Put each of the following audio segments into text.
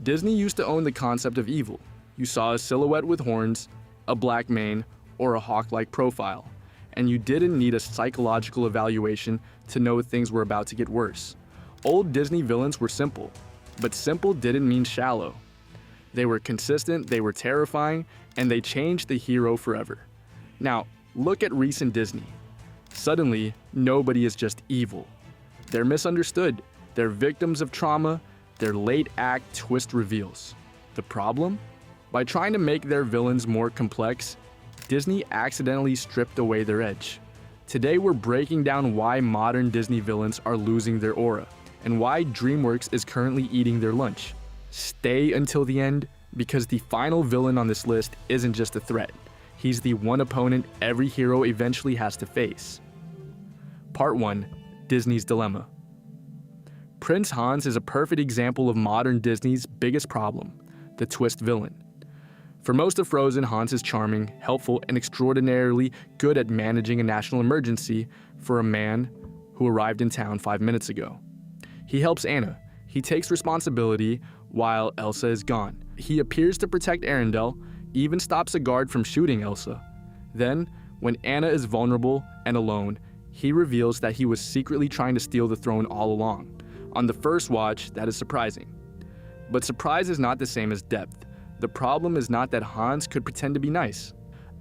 Disney used to own the concept of evil. You saw a silhouette with horns, a black mane, or a hawk-like profile, and you didn't need a psychological evaluation to know things were about to get worse. Old Disney villains were simple, but simple didn't mean shallow. They were consistent, they were terrifying, and they changed the hero forever. Now, look at recent Disney. Suddenly, nobody is just evil. They're misunderstood, they're victims of trauma, they're late-act twist reveals. The problem? By trying to make their villains more complex, Disney accidentally stripped away their edge. Today we're breaking down why modern Disney villains are losing their aura, and why DreamWorks is currently eating their lunch. Stay until the end, because the final villain on this list isn't just a threat. He's the one opponent every hero eventually has to face. Part 1. Disney's Dilemma. Prince Hans is a perfect example of modern Disney's biggest problem, the twist villain. For most of Frozen, Hans is charming, helpful, and extraordinarily good at managing a national emergency for a man who arrived in town 5 minutes ago. He helps Anna. He takes responsibility while Elsa is gone. He appears to protect Arendelle, even stops a guard from shooting Elsa. Then, when Anna is vulnerable and alone, he reveals that he was secretly trying to steal the throne all along. On the first watch, that is surprising. But surprise is not the same as depth. The problem is not that Hans could pretend to be nice.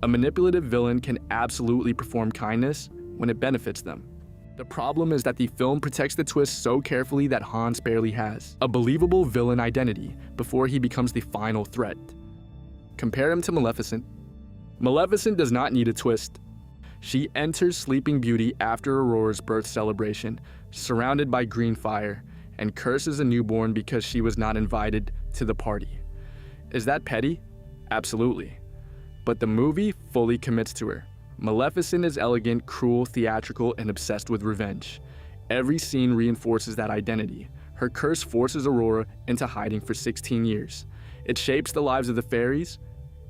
A manipulative villain can absolutely perform kindness when it benefits them. The problem is that the film protects the twist so carefully that Hans barely has a believable villain identity before he becomes the final threat. Compare him to Maleficent. Maleficent does not need a twist. She enters Sleeping Beauty after Aurora's birth celebration, surrounded by green fire, and curses a newborn because she was not invited to the party. Is that petty? Absolutely. But the movie fully commits to her. Maleficent is elegant, cruel, theatrical, and obsessed with revenge. Every scene reinforces that identity. Her curse forces Aurora into hiding for 16 years. It shapes the lives of the fairies.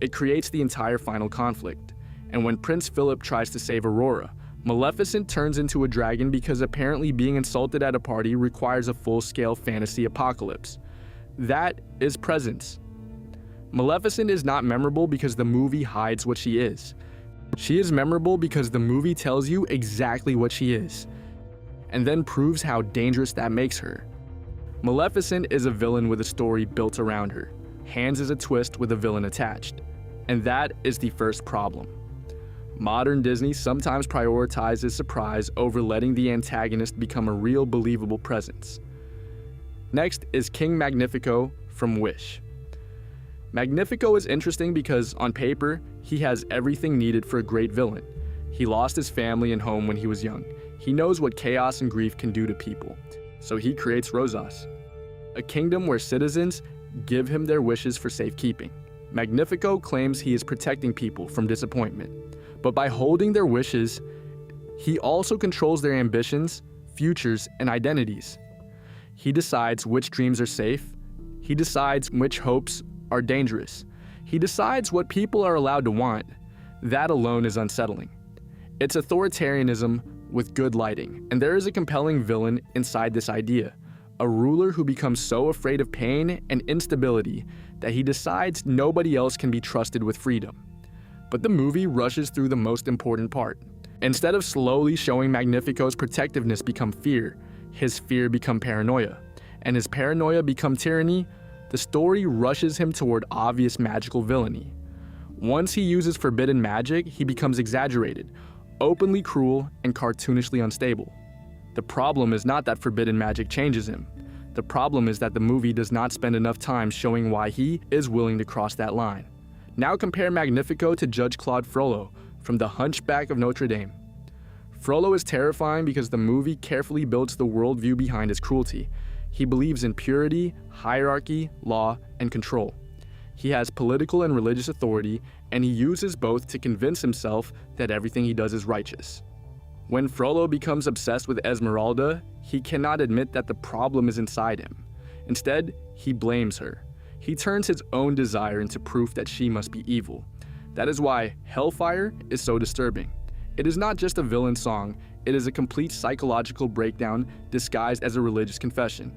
It creates the entire final conflict. And when Prince Philip tries to save Aurora, Maleficent turns into a dragon because apparently being insulted at a party requires a full-scale fantasy apocalypse. That is presence. Maleficent is not memorable because the movie hides what she is. She is memorable because the movie tells you exactly what she is, and then proves how dangerous that makes her. Maleficent is a villain with a story built around her. Hans is a twist with a villain attached. And that is the first problem. Modern Disney sometimes prioritizes surprise over letting the antagonist become a real believable presence. Next is King Magnifico from Wish. Magnifico is interesting because, on paper, he has everything needed for a great villain. He lost his family and home when he was young. He knows what chaos and grief can do to people, so he creates Rosas, a kingdom where citizens give him their wishes for safekeeping. Magnifico claims he is protecting people from disappointment, but by holding their wishes, he also controls their ambitions, futures, and identities. He decides which dreams are safe. He decides which hopes are dangerous. He decides what people are allowed to want. That alone is unsettling. It's authoritarianism with good lighting, and there is a compelling villain inside this idea. A ruler who becomes so afraid of pain and instability that he decides nobody else can be trusted with freedom. But the movie rushes through the most important part. Instead of slowly showing Magnifico's protectiveness become fear, his fear become paranoia, and his paranoia become tyranny. The story rushes him toward obvious magical villainy. Once he uses forbidden magic, he becomes exaggerated, openly cruel, and cartoonishly unstable. The problem is not that forbidden magic changes him. The problem is that the movie does not spend enough time showing why he is willing to cross that line. Now compare Magnifico to Judge Claude Frollo from The Hunchback of Notre Dame. Frollo is terrifying because the movie carefully builds the worldview behind his cruelty. He believes in purity, hierarchy, law, and control. He has political and religious authority, and he uses both to convince himself that everything he does is righteous. When Frollo becomes obsessed with Esmeralda, he cannot admit that the problem is inside him. Instead, he blames her. He turns his own desire into proof that she must be evil. That is why Hellfire is so disturbing. It is not just a villain song, it is a complete psychological breakdown disguised as a religious confession.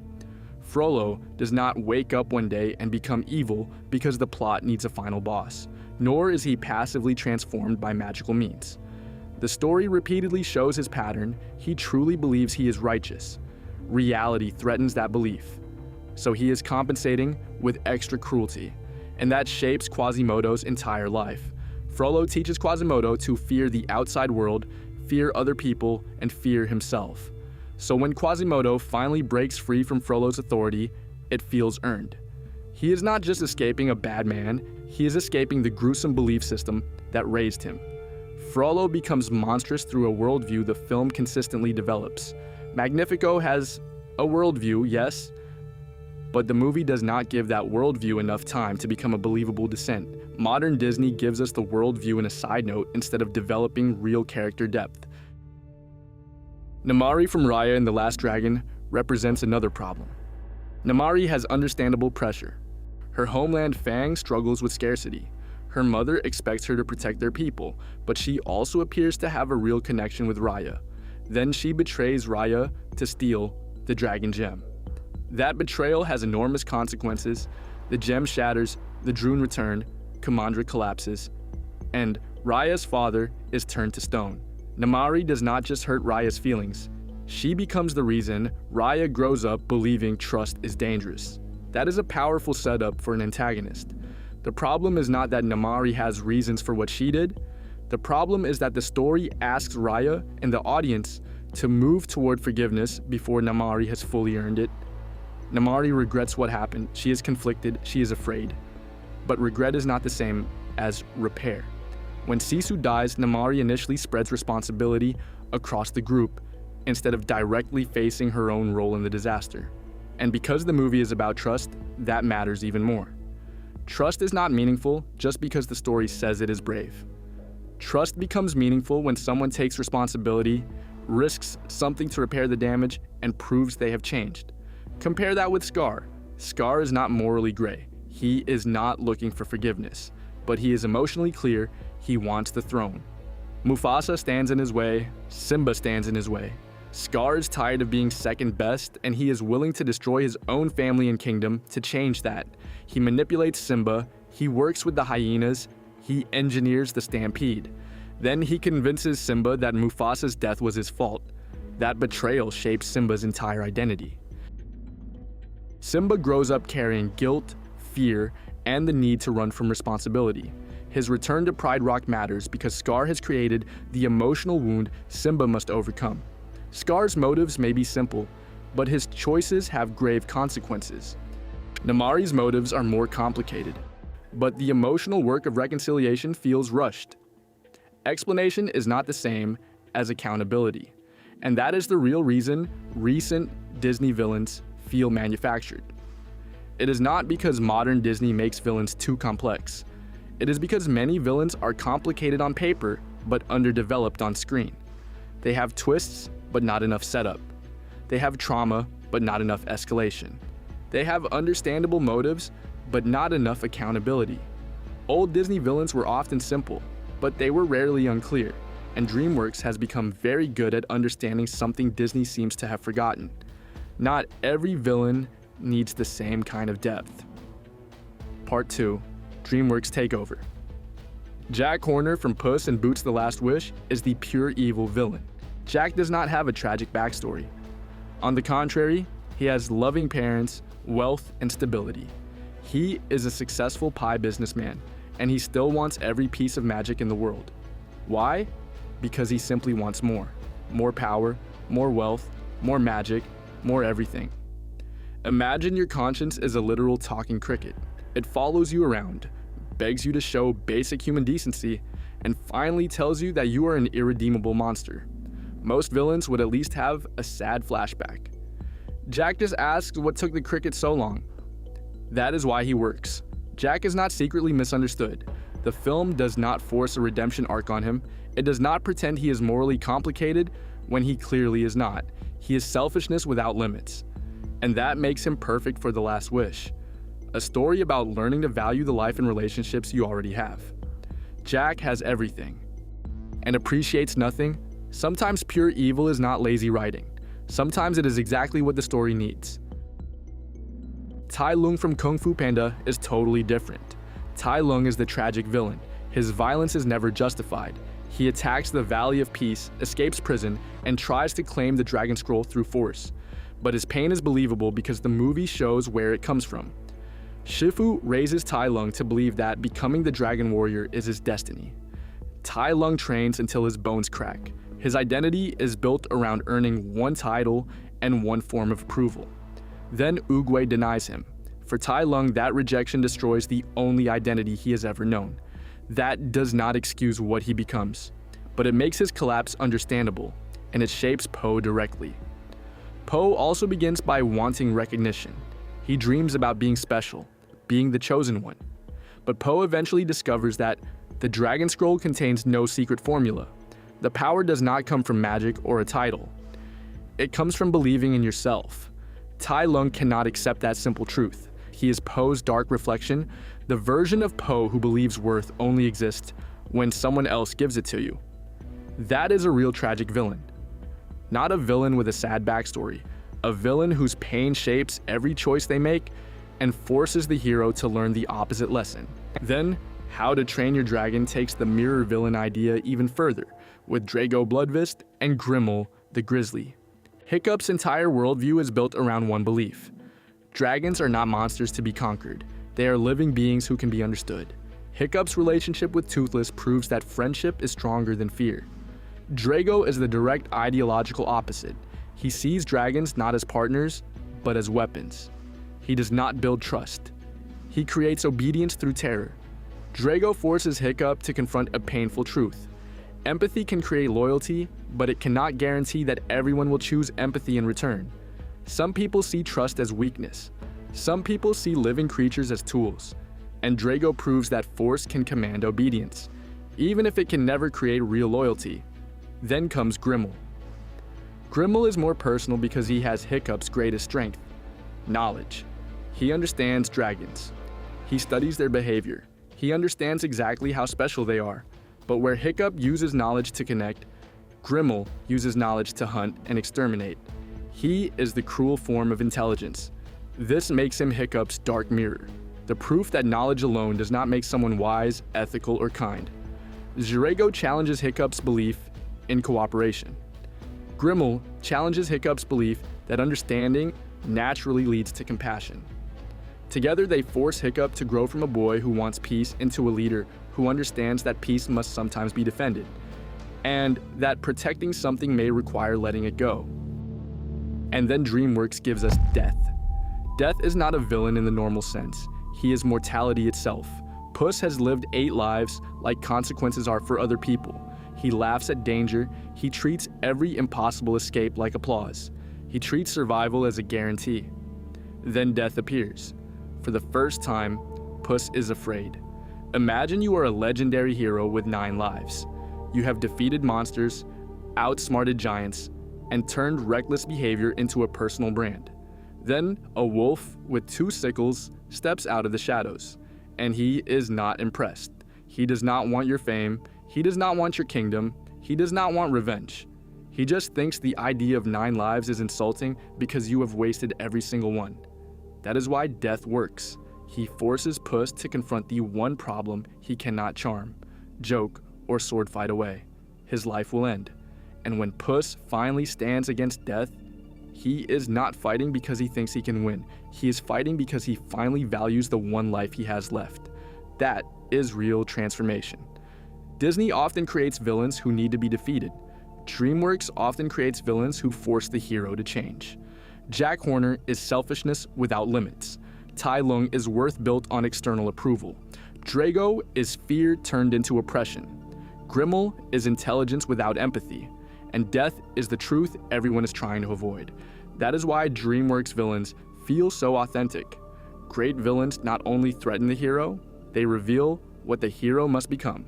Frollo does not wake up one day and become evil because the plot needs a final boss, nor is he passively transformed by magical means. The story repeatedly shows his pattern. He truly believes he is righteous. Reality threatens that belief, so he is compensating with extra cruelty, and that shapes Quasimodo's entire life. Frollo teaches Quasimodo to fear the outside world, fear other people, and fear himself. So when Quasimodo finally breaks free from Frollo's authority, it feels earned. He is not just escaping a bad man, he is escaping the gruesome belief system that raised him. Frollo becomes monstrous through a worldview the film consistently develops. Magnifico has a worldview, yes, but the movie does not give that worldview enough time to become a believable descent. Modern Disney gives us the worldview in a side note instead of developing real character depth. Namaari from Raya and the Last Dragon represents another problem. Namaari has understandable pressure. Her homeland Fang struggles with scarcity. Her mother expects her to protect their people, but she also appears to have a real connection with Raya. Then she betrays Raya to steal the dragon gem. That betrayal has enormous consequences. The gem shatters, the Droon return, Kamandra collapses, and Raya's father is turned to stone. Namaari does not just hurt Raya's feelings. She becomes the reason Raya grows up believing trust is dangerous. That is a powerful setup for an antagonist. The problem is not that Namaari has reasons for what she did. The problem is that the story asks Raya and the audience to move toward forgiveness before Namaari has fully earned it. Namaari regrets what happened. She is conflicted. She is afraid. But regret is not the same as repair. When Sisu dies, Namaari initially spreads responsibility across the group instead of directly facing her own role in the disaster. And because the movie is about trust, that matters even more. Trust is not meaningful just because the story says it is brave. Trust becomes meaningful when someone takes responsibility, risks something to repair the damage, and proves they have changed. Compare that with Scar. Scar is not morally gray. He is not looking for forgiveness, but he is emotionally clear. He wants the throne. Mufasa stands in his way. Simba stands in his way. Scar is tired of being second best, and he is willing to destroy his own family and kingdom to change that. He manipulates Simba. He works with the hyenas. He engineers the stampede. Then he convinces Simba that Mufasa's death was his fault. That betrayal shapes Simba's entire identity. Simba grows up carrying guilt, fear, and the need to run from responsibility. His return to Pride Rock matters because Scar has created the emotional wound Simba must overcome. Scar's motives may be simple, but his choices have grave consequences. Namaari's motives are more complicated, but the emotional work of reconciliation feels rushed. Explanation is not the same as accountability, and that is the real reason recent Disney villains feel manufactured. It is not because modern Disney makes villains too complex. It is because many villains are complicated on paper, but underdeveloped on screen. They have twists, but not enough setup. They have trauma, but not enough escalation. They have understandable motives, but not enough accountability. Old Disney villains were often simple, but they were rarely unclear, and DreamWorks has become very good at understanding something Disney seems to have forgotten. Not every villain needs the same kind of depth. Part 2. DreamWorks Takeover. Jack Horner from Puss in Boots: The Last Wish is the pure evil villain. Jack does not have a tragic backstory. On the contrary, he has loving parents, wealth, and stability. He is a successful pie businessman, and he still wants every piece of magic in the world. Why? Because he simply wants more. More power, more wealth, more magic, more everything. Imagine your conscience is a literal talking cricket. It follows you around, begs you to show basic human decency, and finally tells you that you are an irredeemable monster. Most villains would at least have a sad flashback. Jack just asks what took the cricket so long. That is why he works. Jack is not secretly misunderstood. The film does not force a redemption arc on him. It does not pretend he is morally complicated when he clearly is not. He is selfishness without limits. And that makes him perfect for The Last Wish, a story about learning to value the life and relationships you already have. Jack has everything and appreciates nothing. Sometimes pure evil is not lazy writing. Sometimes it is exactly what the story needs. Tai Lung from Kung Fu Panda is totally different. Tai Lung is the tragic villain. His violence is never justified. He attacks the Valley of Peace, escapes prison, and tries to claim the Dragon Scroll through force. But his pain is believable because the movie shows where it comes from. Shifu raises Tai Lung to believe that becoming the Dragon Warrior is his destiny. Tai Lung trains until his bones crack. His identity is built around earning one title and one form of approval. Then Oogway denies him. For Tai Lung, that rejection destroys the only identity he has ever known. That does not excuse what he becomes, but it makes his collapse understandable, and it shapes Po directly. Po also begins by wanting recognition. He dreams about being special, being the chosen one. But Po eventually discovers that the Dragon Scroll contains no secret formula. The power does not come from magic or a title. It comes from believing in yourself. Tai Lung cannot accept that simple truth. He is Po's dark reflection, the version of Po who believes worth only exists when someone else gives it to you. That is a real tragic villain. Not a villain with a sad backstory, a villain whose pain shapes every choice they make and forces the hero to learn the opposite lesson. Then, How to Train Your Dragon takes the mirror villain idea even further, with Drago Bloodfist and Grimmel the Grizzly. Hiccup's entire worldview is built around one belief. Dragons are not monsters to be conquered. They are living beings who can be understood. Hiccup's relationship with Toothless proves that friendship is stronger than fear. Drago is the direct ideological opposite. He sees dragons not as partners, but as weapons. He does not build trust. He creates obedience through terror. Drago forces Hiccup to confront a painful truth. Empathy can create loyalty, but it cannot guarantee that everyone will choose empathy in return. Some people see trust as weakness. Some people see living creatures as tools. And Drago proves that force can command obedience, even if it can never create real loyalty. Then comes Grimmel. Grimmel is more personal because he has Hiccup's greatest strength: knowledge. He understands dragons. He studies their behavior. He understands exactly how special they are. But where Hiccup uses knowledge to connect, Grimmel uses knowledge to hunt and exterminate. He is the cruel form of intelligence. This makes him Hiccup's dark mirror, the proof that knowledge alone does not make someone wise, ethical, or kind. Drago challenges Hiccup's belief in cooperation. Grimmel challenges Hiccup's belief that understanding naturally leads to compassion. Together, they force Hiccup to grow from a boy who wants peace into a leader who understands that peace must sometimes be defended, and that protecting something may require letting it go. And then DreamWorks gives us Death. Death is not a villain in the normal sense. He is mortality itself. Puss has lived 8 lives like consequences are for other people. He laughs at danger. He treats every impossible escape like applause. He treats survival as a guarantee. Then Death appears. For the first time, Puss is afraid. Imagine you are a legendary hero with 9 lives. You have defeated monsters, outsmarted giants, and turned reckless behavior into a personal brand. Then, a wolf with 2 sickles steps out of the shadows, and he is not impressed. He does not want your fame. He does not want your kingdom. He does not want revenge. He just thinks the idea of 9 lives is insulting because you have wasted every single one. That is why Death works. He forces Puss to confront the one problem he cannot charm, joke, or sword fight away. His life will end. And when Puss finally stands against Death, he is not fighting because he thinks he can win. He is fighting because he finally values the one life he has left. That is real transformation. Disney often creates villains who need to be defeated. DreamWorks often creates villains who force the hero to change. Jack Horner is selfishness without limits. Tai Lung is worth built on external approval. Drago is fear turned into oppression. Grimmel is intelligence without empathy. And Death is the truth everyone is trying to avoid. That is why DreamWorks villains feel so authentic. Great villains not only threaten the hero, they reveal what the hero must become.